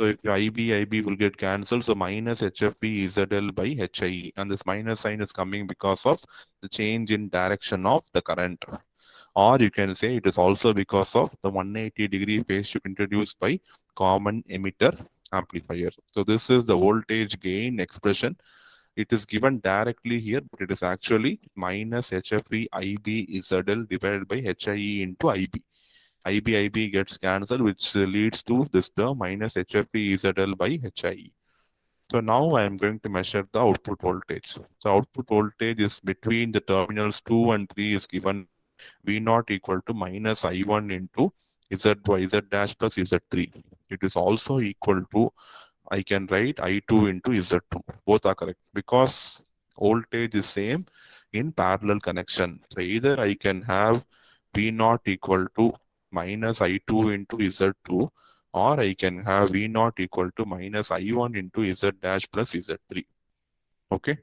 So if IB will get cancelled, so minus HFP ZL by HIE, and this minus sign is coming because of the change in direction of the current. Or you can say it is also because of the 180-degree phase shift introduced by common emitter amplifier. So this is the voltage gain expression. It is given directly here, but it is actually minus HFE IB ZL divided by HIE into IB. IB gets cancelled, which leads to this term minus HFE ZL by HIE. So now I am going to measure the output voltage. So output voltage is between the terminals 2 and 3 is given by V naught equal to minus I1 into Z dash plus Z3. It is also equal to, I can write I2 into Z2. Both are correct because voltage is same in parallel connection. So either I can have V naught equal to minus I2 into Z2, or I can have V naught equal to minus I1 into Z dash plus Z3. Okay.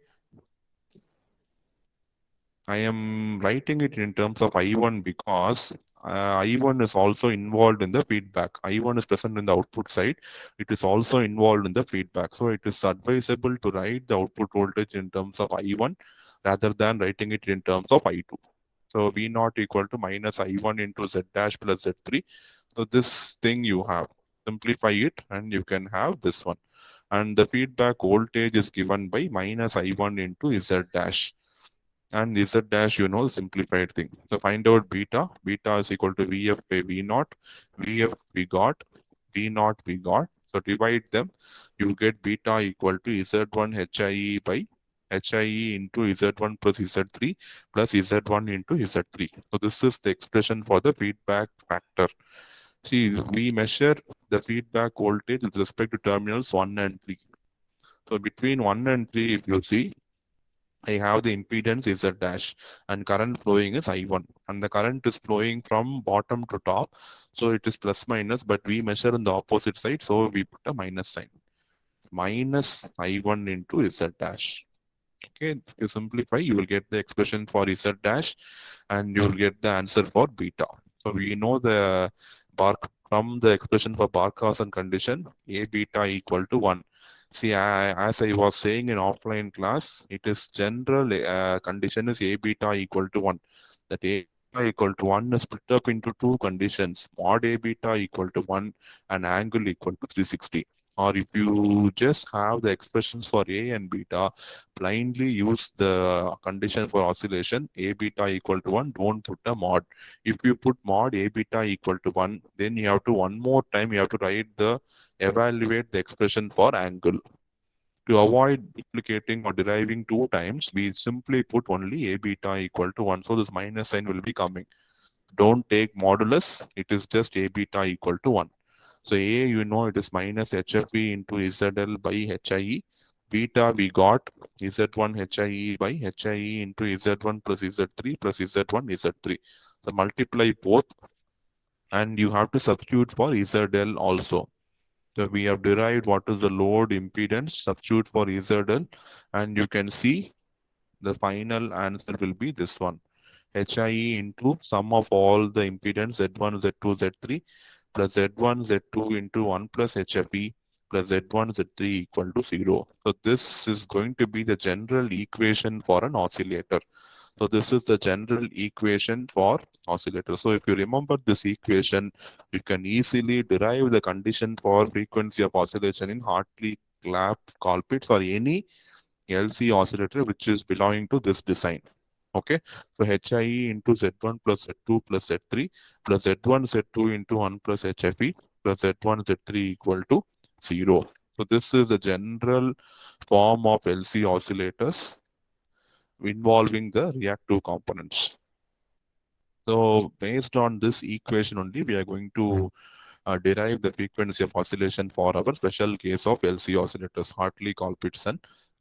I am writing it in terms of I1 because I1 is also involved in the feedback. I1 is present in the output side. It is also involved in the feedback. So it is advisable to write the output voltage in terms of I1 rather than writing it in terms of I2. So V naught equal to minus I1 into Z dash plus Z3. So this thing you have. Simplify it and you can have this one. And the feedback voltage is given by minus I1 into Z dash. And Z dash, simplified thing. So find out beta. Beta is equal to VF by V naught. VF we got, V naught we got. So divide them. You get beta equal to Z1 HIE by HIE into Z1 plus Z3 plus Z1 into Z3. So this is the expression for the feedback factor. See, we measure the feedback voltage with respect to terminals 1 and 3. So between 1 and 3, if you see, I have the impedance Z dash and current flowing is I1, and the current is flowing from bottom to top. So it is plus minus, but we measure in the opposite side. So we put a minus sign. Minus I1 into Z dash. Okay, if you simplify, you will get the expression for Z dash and you will get the answer for beta. So we know the bar from the expression for Barkhausen condition, A beta equal to 1. See, as I was saying in offline class, it is general condition is A beta equal to 1. That A beta equal to 1 is split up into two conditions, mod A beta equal to 1 and angle equal to 360. Or if you just have the expressions for A and beta, blindly use the condition for oscillation, A beta equal to 1, don't put a mod. If you put mod A beta equal to 1, then you have to one more time, you have to write the evaluate the expression for angle. To avoid duplicating or deriving two times, we simply put only A beta equal to 1. So this minus sign will be coming. Don't take modulus. It is just A beta equal to 1. So A, it is minus HFE into ZL by HIE. Beta, we got Z1 HIE by HIE into Z1 plus Z3 plus Z1 Z3. So multiply both and you have to substitute for ZL also. So we have derived what is the load impedance, substitute for ZL, and you can see the final answer will be this one. HIE into sum of all the impedance Z1, Z2, Z3 plus Z1, Z2 into 1 plus HFE plus Z1, Z3 equal to 0. So this is going to be the general equation for an oscillator. So this is the general equation for oscillator. So if you remember this equation, you can easily derive the condition for frequency of oscillation in Hartley, Clap, Colpitts or any LC oscillator which is belonging to this design. Okay, so HIE into Z1 plus Z2 plus Z3 plus Z1 Z2 into 1 plus HFE plus Z1 Z3 equal to 0. So this is the general form of LC oscillators involving the reactive components. So based on this equation only, we are going to derive the frequency of oscillation for our special case of LC oscillators, Hartley, Colpitts, and